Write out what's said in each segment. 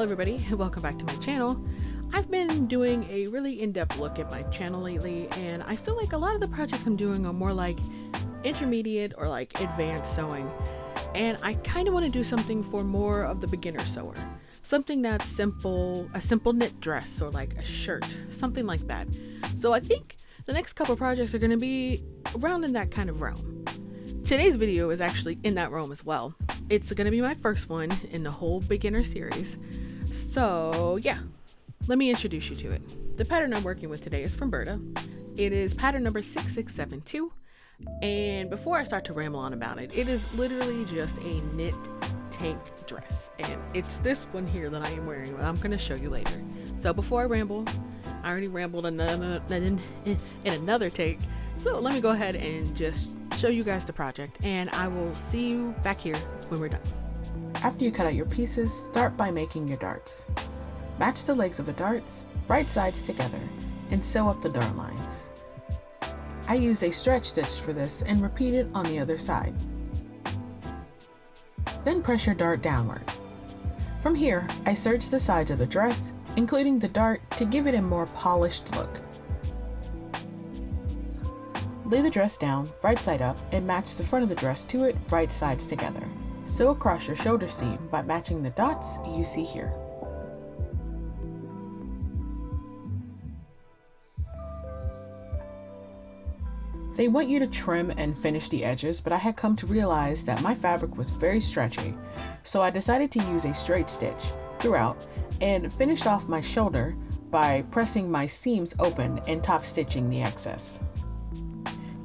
everybody, welcome back to my channel. I've been doing a really in-depth look at my channel lately, and I feel like a lot of the projects I'm doing are more like intermediate or like advanced sewing, and I kind of want to do something for more of the beginner sewer. Something that's simple, a simple knit dress or like a shirt, something like that. So I think the next couple projects are going to be around in that kind of realm. Today's video is actually in that realm as well. It's going to be my first one in the whole beginner series. So yeah, let me introduce you to it. The pattern I'm working with today is from Burda. It is pattern number 6672. And before I start to ramble on about it, it is literally just a knit tank dress. And it's this one here that I am wearing that I'm going to show you later. So before I ramble, I already rambled in another take. So let me go ahead and just show you guys the project, and I will see you back here when we're done. After you cut out your pieces, start by making your darts. Match the legs of the darts, right sides together, and sew up the darn lines. I used a stretch stitch for this and repeat it on the other side. Then press your dart downward. From here, I serged the sides of the dress, including the dart, to give it a more polished look. Lay the dress down, right side up, and match the front of the dress to it, right sides together. Sew across your shoulder seam by matching the dots you see here. They want you to trim and finish the edges, but I had come to realize that my fabric was very stretchy, so I decided to use a straight stitch throughout and finished off my shoulder by pressing my seams open and top stitching the excess.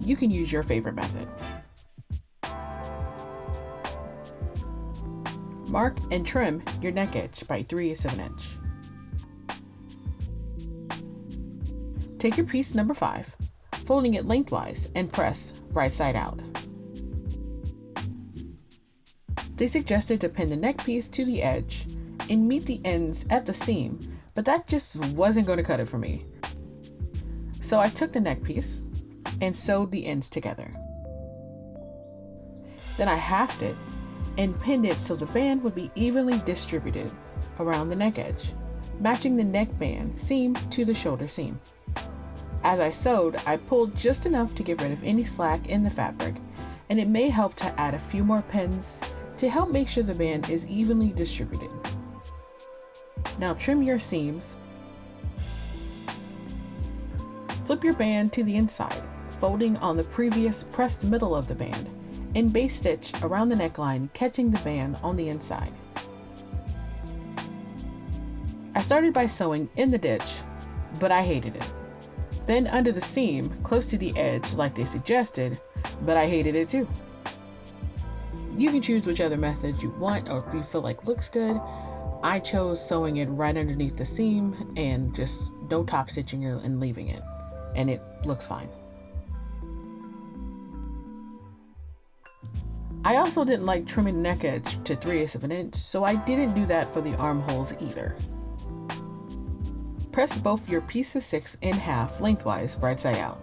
You can use your favorite method. Mark and trim your neck edge by 3/8 of an inch. Take your piece number 5, folding it lengthwise, and press right side out. They suggested to pin the neck piece to the edge and meet the ends at the seam, but that just wasn't going to cut it for me. So I took the neck piece and sewed the ends together. Then I halved it and pinned it so the band would be evenly distributed around the neck edge, matching the neck band seam to the shoulder seam. As I sewed, I pulled just enough to get rid of any slack in the fabric, and it may help to add a few more pins to help make sure the band is evenly distributed. Now trim your seams. Flip your band to the inside, folding on the previous pressed middle of the band, and base stitch around the neckline, catching the band on the inside. I started by sewing in the ditch, but I hated it. Then under the seam, close to the edge like they suggested, but I hated it too. You can choose whichever method you want or if you feel like looks good. I chose sewing it right underneath the seam and just no top stitching and leaving it, and it looks fine. I also didn't like trimming the neck edge to 3/8 of an inch, so I didn't do that for the armholes either. Press both your piece of 6 in half lengthwise, right side out.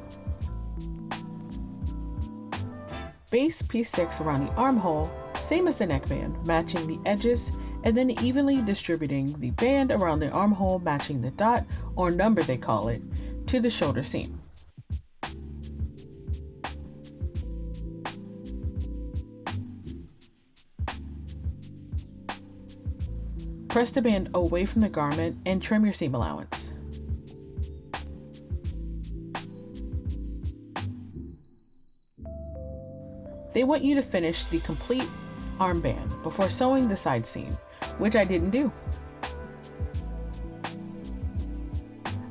Base piece 6 around the armhole, same as the neckband, matching the edges, and then evenly distributing the band around the armhole, matching the dot, or number they call it, to the shoulder seam. Press the band away from the garment and trim your seam allowance. They want you to finish the complete armband before sewing the side seam, which I didn't do.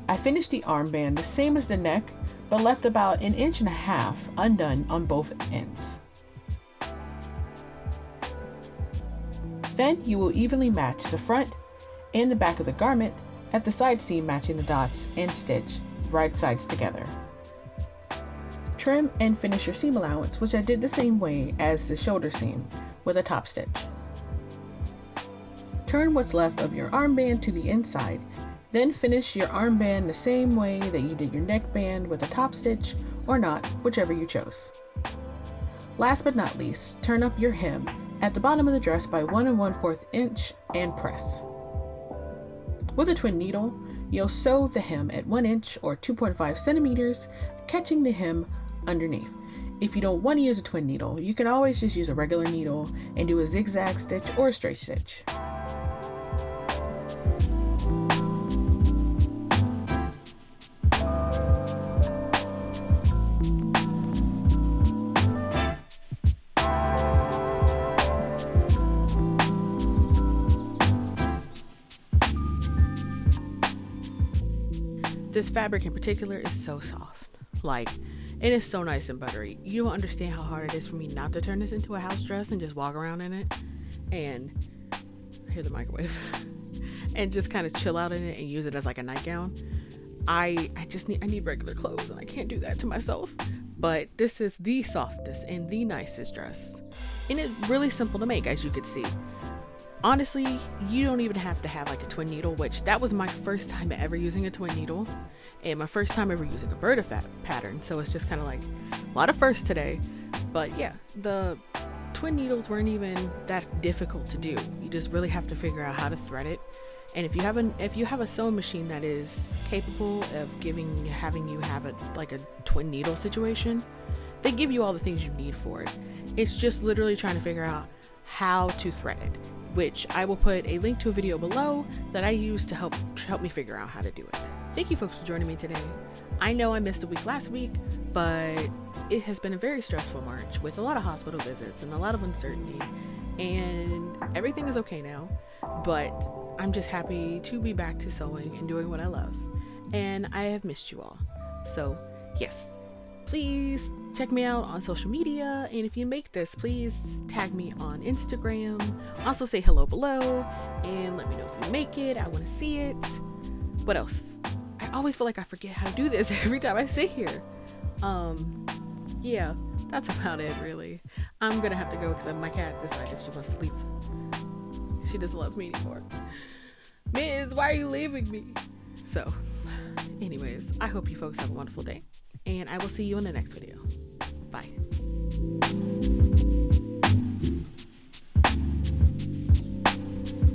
I finished the armband the same as the neck, but left about 1.5 inches undone on both ends. Then you will evenly match the front and the back of the garment at the side seam, matching the dots, and stitch right sides together. Trim and finish your seam allowance, which I did the same way as the shoulder seam, with a top stitch. Turn what's left of your armband to the inside, then finish your armband the same way that you did your neckband with a top stitch or not, whichever you chose. Last but not least, turn up your hem at the bottom of the dress by 1 1/4 inch and press. With a twin needle, you'll sew the hem at 1 inch or 2.5 centimeters, catching the hem underneath. If you don't want to use a twin needle, you can always just use a regular needle and do a zigzag stitch or a straight stitch. This fabric in particular is so soft. Like, it is so nice and buttery. You don't understand how hard it is for me not to turn this into a house dress and just walk around in it and hear the microwave and just kind of chill out in it and use it as like a nightgown. I need regular clothes and I can't do that to myself. But this is the softest and the nicest dress. And it's really simple to make, as you could see. Honestly, you don't even have to have like a twin needle, which that was my first time ever using a twin needle and my first time ever using a Burda pattern. So it's just kind of like a lot of firsts today. But yeah, the twin needles weren't even that difficult to do. You just really have to figure out how to thread it. And if you have a sewing machine that is capable of having you have like a twin needle situation, they give you all the things you need for it. It's just literally trying to figure out how to thread it, which I will put a link to a video below that I use to help me figure out how to do it. Thank you folks for joining me today. I know I missed a week last week, but it has been a very stressful March with a lot of hospital visits and a lot of uncertainty, and everything is okay now, but I'm just happy to be back to sewing and doing what I love, and I have missed you all. So yes, please check me out on social media, and if you make this, please tag me on Instagram. Also say hello below and let me know if you make it. I want to see it. What else? I always feel like I forget how to do this every time I sit here. Yeah, that's about it really. I'm gonna have to go because my cat decided she wants to leave. She doesn't love me anymore. Miz, why are you leaving me? So anyways, I hope you folks have a wonderful day, and I will see you in the next video. Bye.